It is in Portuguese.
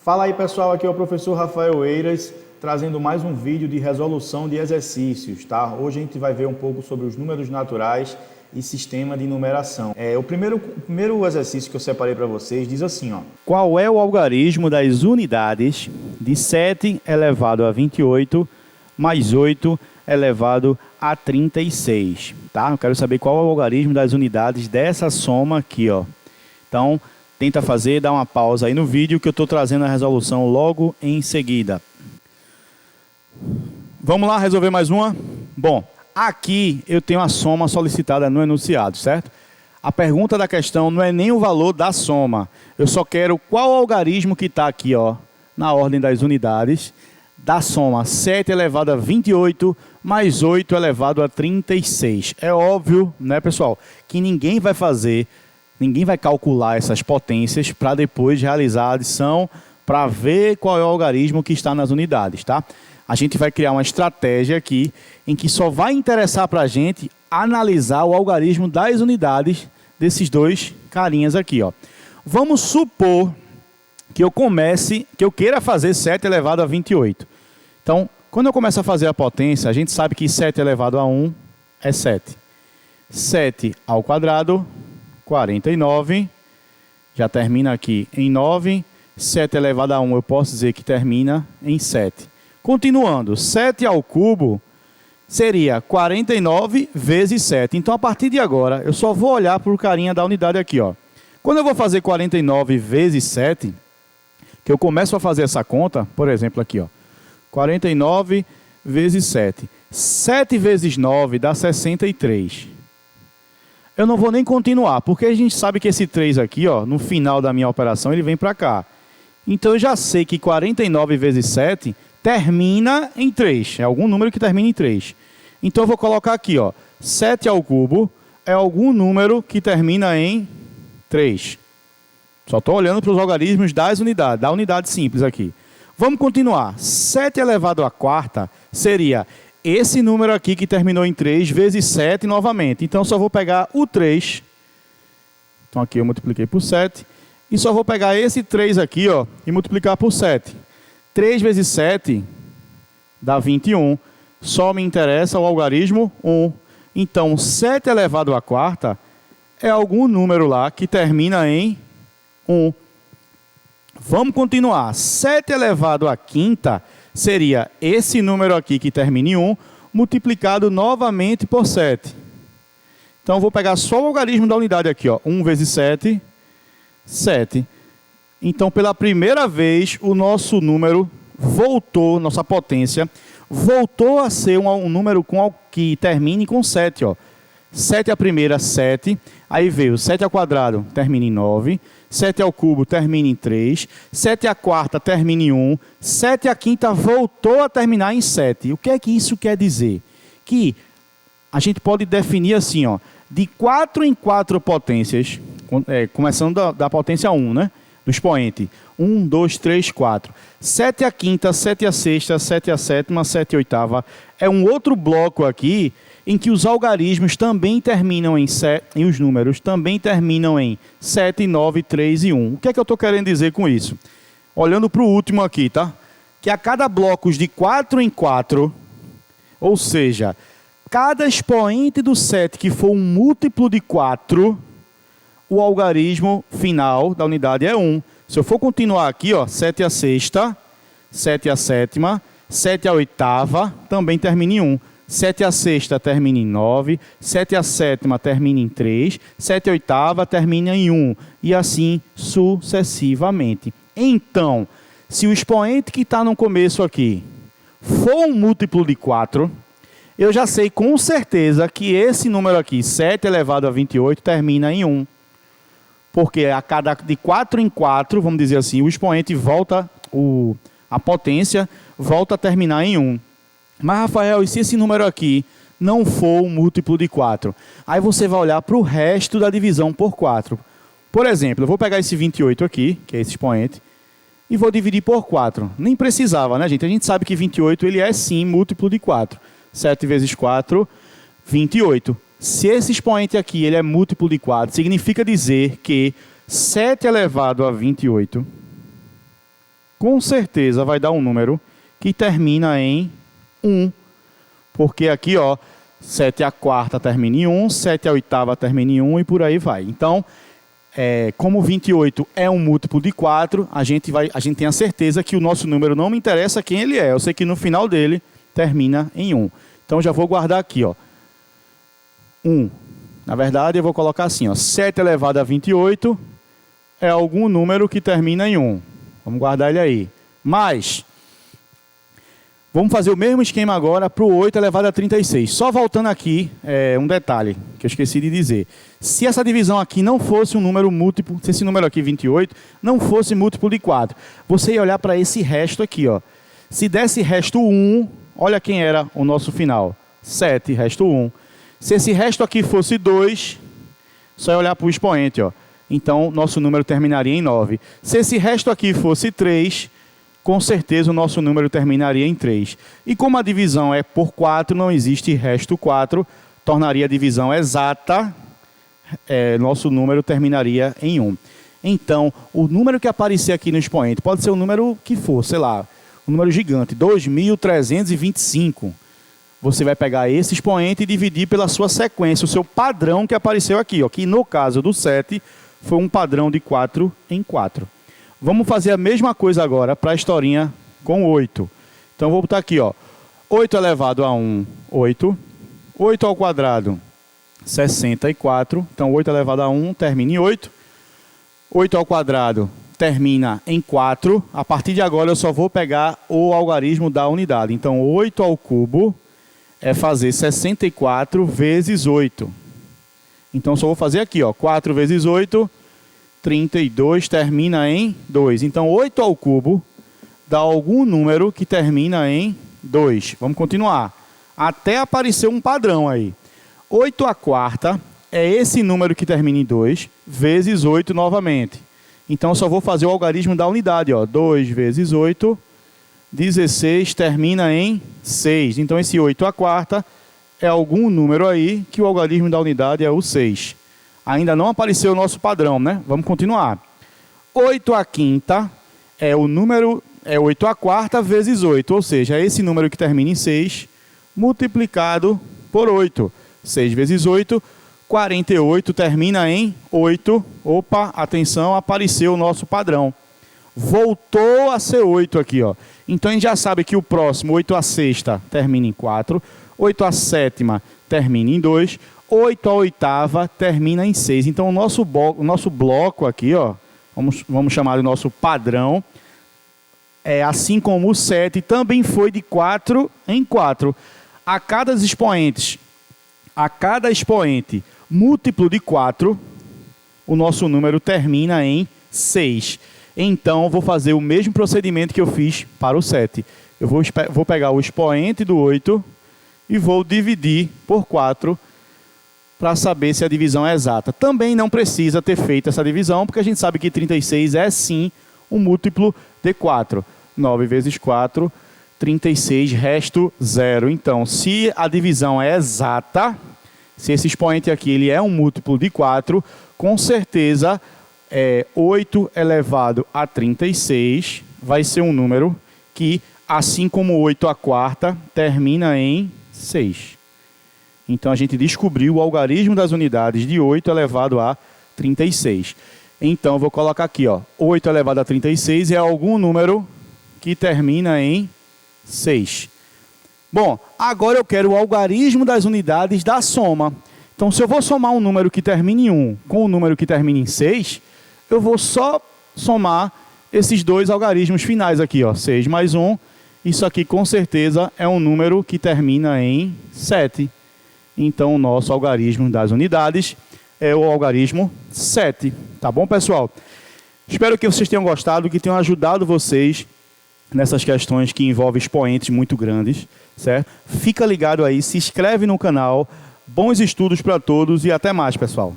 Fala aí pessoal, aqui é o professor Rafael Eiras, trazendo mais um vídeo de resolução de exercícios, tá? Hoje a gente vai ver um pouco sobre os números naturais e sistema de numeração. O primeiro exercício que eu separei para vocês diz assim, ó. Qual é o algarismo das unidades de 7 elevado a 28 mais 8 elevado a 36, tá? Eu quero saber qual é o algarismo das unidades dessa soma aqui, ó. Então, tenta fazer, dá uma pausa aí no vídeo que eu estou trazendo a resolução logo em seguida. Vamos lá resolver mais uma? Bom, aqui eu tenho a soma solicitada no enunciado, certo? A pergunta da questão não é nem o valor da soma. Eu só quero qual algarismo que está aqui, ó, na ordem das unidades, da soma 7 elevado a 28 mais 8 elevado a 36. É óbvio, né, pessoal, que ninguém vai calcular essas potências para depois realizar a adição para ver qual é o algarismo que está nas unidades, tá? A gente vai criar uma estratégia aqui em que só vai interessar para a gente analisar o algarismo das unidades desses dois carinhas aqui, ó. Vamos supor que eu queira fazer 7 elevado a 28. Então, quando eu começo a fazer a potência, a gente sabe que 7 elevado a 1 é 7. 7 ao quadrado, 49, já termina aqui em 9, 7 elevado a 1 eu posso dizer que termina em 7. Continuando, 7 ao cubo seria 49 vezes 7. Então, a partir de agora, eu só vou olhar para o carinha da unidade aqui, ó. Quando eu vou fazer 49 vezes 7, que eu começo a fazer essa conta, por exemplo aqui, ó, 49 vezes 7. 7 vezes 9 dá 63. Eu não vou nem continuar, porque a gente sabe que esse 3 aqui, ó, no final da minha operação, ele vem para cá. Então, eu já sei que 49 vezes 7 termina em 3. É algum número que termina em 3. Então, eu vou colocar aqui, ó, 7 ao cubo é algum número que termina em 3. Só estou olhando para os algarismos das unidades, da unidade simples aqui. Vamos continuar. 7 elevado à quarta seria esse número aqui que terminou em 3 vezes 7 novamente. Então, só vou pegar o 3. Então, aqui eu multipliquei por 7. E só vou pegar esse 3 aqui, ó, e multiplicar por 7. 3 vezes 7 dá 21. Só me interessa o algarismo 1. Então, 7 elevado à quarta é algum número lá que termina em 1. Vamos continuar. 7 elevado à quinta seria esse número aqui que termina em 1, multiplicado novamente por 7. Então, eu vou pegar só o algarismo da unidade aqui, ó. 1 vezes 7, 7. Então, pela primeira vez, o nosso número voltou, nossa potência, voltou a ser um número que termine com 7, ó. 7 a primeira, 7. Aí veio 7 ao quadrado, termina em 9. 7 ao cubo, termina em 3. 7 à quarta, termina em 1. 7 à quinta, voltou a terminar em 7. O que é que isso quer dizer? Que a gente pode definir assim, ó, de 4 em 4 potências, começando da potência 1, né? Do expoente. 1, 2, 3, 4. 7 à quinta, 7 à sexta, 7 à sétima, 7 à oitava. É um outro bloco aqui em que os algarismos também terminam em 7, e os números também terminam em 7, 9, 3 e 1. O que é que eu estou querendo dizer com isso? Olhando para o último aqui, tá? Que a cada bloco de 4 em 4, ou seja, cada expoente do 7 que for um múltiplo de 4, o algarismo final da unidade é 1. Se eu for continuar aqui, ó, 7 à sexta, 7 à sétima, 7 à oitava, também termina em 1. 7 à sexta termina em 9, 7 à sétima termina em 3, 7 à oitava termina em 1, e assim sucessivamente. Então, se o expoente que está no começo aqui for um múltiplo de 4, eu já sei com certeza que esse número aqui, 7 elevado a 28, termina em 1. Porque a cada de 4 em 4, vamos dizer assim, o expoente volta, a potência volta a terminar em 1. Mas, Rafael, e se esse número aqui não for um múltiplo de 4? Aí você vai olhar para o resto da divisão por 4. Por exemplo, eu vou pegar esse 28 aqui, que é esse expoente, e vou dividir por 4. Nem precisava, né, gente? A gente sabe que 28 ele é, sim, múltiplo de 4. 7 vezes 4, 28. Se esse expoente aqui ele é múltiplo de 4, significa dizer que 7 elevado a 28 com certeza vai dar um número que termina em 1. Porque aqui, ó, 7 a quarta termina em 1, 7 a oitava termina em 1 e por aí vai. Então, como 28 é um múltiplo de 4, a gente tem a certeza que o nosso número não me interessa quem ele é. Eu sei que no final dele termina em 1. Então, já vou guardar aqui, ó, 1. Na verdade, eu vou colocar assim, ó, 7 elevado a 28 é algum número que termina em 1. Vamos guardar ele aí. Mas, vamos fazer o mesmo esquema agora para o 8 elevado a 36. Só voltando aqui, um detalhe que eu esqueci de dizer. Se essa divisão aqui não fosse um número múltiplo, se esse número aqui, 28, não fosse múltiplo de 4, você ia olhar para esse resto aqui, ó. Se desse resto 1, olha quem era o nosso final. 7, resto 1. Se esse resto aqui fosse 2, só ia olhar para o expoente, ó. Então, nosso número terminaria em 9. Se esse resto aqui fosse 3, com certeza o nosso número terminaria em 3. E como a divisão é por 4, não existe resto 4, tornaria a divisão exata, nosso número terminaria em 1. Então, o número que aparecer aqui no expoente pode ser o número que for, sei lá, um número gigante, 2.325. Você vai pegar esse expoente e dividir pela sua sequência, o seu padrão que apareceu aqui, ó, que no caso do 7 foi um padrão de 4 em 4. Vamos fazer a mesma coisa agora para a historinha com 8. Então, vou botar aqui, ó, 8 elevado a 1, 8. 8 ao quadrado, 64. Então, 8 elevado a 1 termina em 8. 8 ao quadrado termina em 4. A partir de agora, eu só vou pegar o algarismo da unidade. Então, 8 ao cubo é fazer 64 vezes 8. Então, só vou fazer aqui, ó, 4 vezes 8, 32, termina em 2. Então, 8 ao cubo dá algum número que termina em 2. Vamos continuar. Até aparecer um padrão aí. 8 à quarta é esse número que termina em 2, vezes 8 novamente. Então, só vou fazer o algarismo da unidade, ó. 2 vezes 8, 16, termina em 6. Então, esse 8 à quarta é algum número aí que o algarismo da unidade é o 6. Ainda não apareceu o nosso padrão, né? Vamos continuar. 8 à quinta é o número, 8 à quarta vezes 8, ou seja, é esse número que termina em 6, multiplicado por 8. 6 vezes 8, 48, termina em 8. Opa, atenção, apareceu o nosso padrão. Voltou a ser 8 aqui, ó. Então, a gente já sabe que o próximo, 8 à sexta, termina em 4. 8 à sétima, termina em 2. 8 à oitava, termina em 6. Então, o nosso bloco aqui, ó, vamos chamar de nosso padrão, assim como o 7, também foi de 4 em 4. A cada expoente múltiplo de 4, o nosso número termina em 6. Então, vou fazer o mesmo procedimento que eu fiz para o 7. Eu vou pegar o expoente do 8 e vou dividir por 4 para saber se a divisão é exata. Também não precisa ter feito essa divisão, porque a gente sabe que 36 é sim um múltiplo de 4. 9 vezes 4, 36, resto 0. Então, se a divisão é exata, se esse expoente aqui ele é um múltiplo de 4, com certeza 8 elevado a 36 vai ser um número que, assim como 8 à quarta, termina em 6. Então, a gente descobriu o algarismo das unidades de 8 elevado a 36. Então, eu vou colocar aqui, ó, 8 elevado a 36 é algum número que termina em 6. Bom, agora eu quero o algarismo das unidades da soma. Então, se eu vou somar um número que termina em 1 com um número que termina em 6, eu vou só somar esses dois algarismos finais aqui, ó, 6 mais 1. Isso aqui, com certeza, é um número que termina em 7. Então, o nosso algarismo das unidades é o algarismo 7. Tá bom, pessoal? Espero que vocês tenham gostado, que tenham ajudado vocês nessas questões que envolvem expoentes muito grandes, certo? Fica ligado aí, se inscreve no canal. Bons estudos para todos e até mais, pessoal.